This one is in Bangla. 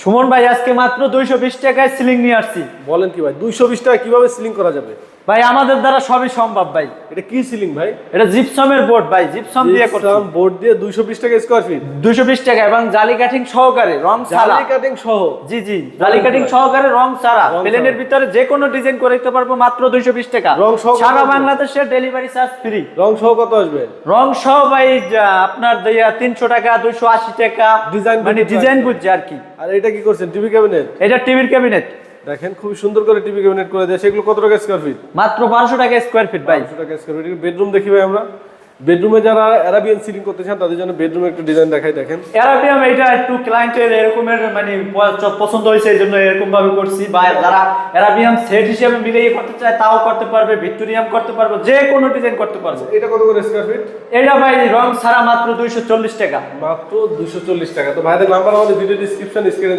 সুমন ভাই আজকে মাত্র 220 টাকায় সিলিং নিয়ে আসছি। বলেন কি ভাই, 220 টাকা কিভাবে সিলিং করা যাবে? ভাই আমাদের দ্বারা সবই সম্ভব ভাই। এটা কি সিলিং ভাই? এটা জিপসামের বোর্ড ভাই, জিপসাম দিয়ে করছি। জিপসাম বোর্ড দিয়ে 220 টাকা স্কয়ার ফিট। 220 টাকা এবং জালি কাটিং সহকারে, রং ছাড়া। জালি কাটিং সহ? জি জি, জালি কাটিং সহকারে, রং ছাড়া। প্লেনের ভিতরে যে কোনো ডিজাইন করে দিতে পারবো মাত্র 220 টাকা। রং সহ সারা বাংলাদেশে ডেলিভারি চার্জ ফ্রি। রং সহ কত আসবে? রং সহ ভাই আপনার 300 টাকা, 280 টাকা, ডিজাইন মানে ডিজাইন বুঝছে আর কি। আর এটা কি করছেন? TV cabinet? এটা টিভির ক্যাবিনেট। দেখেন খুব সুন্দর করে টিভি ক্যাবিনেট করে দেয়। সেগুলো কত টাকা স্কয়ার ফিট? মাত্র 1200 টাকা স্কয়ার ফিট ভাই। 1200 টাকা স্কয়ার ফিট। বেডরুম দেখি ভাই আমরা। বেডরুমে যারা অ্যারাবিয়ান সিলিং করতে চান তাদের জন্য বেডরুমে একটু ডিজাইন দেখাই। দেখেন অ্যারাবিয়াম, এটা একটু ক্লায়েন্টের এরকমের মানে পছন্দ হয়েছে, এই জন্য এরকম ভাবে করছি। বা যারা অ্যারাবিয়াম সেট হিসেবে মিলিয়ে করতে চায় তাও করতে পারবে, ভিক্টোরিয়াম করতে পারবে, যে কোনো ডিজাইন করতে পারবে। এটা কত করে স্কয়ার ফিট? এটা ভাই রং ছাড়া মাত্র 240 টাকা। মাত্র 240 টাকা। তো ভাইদের নাম্বার আমাদের ভিডিও ডেসক্রিপশন স্ক্রিনে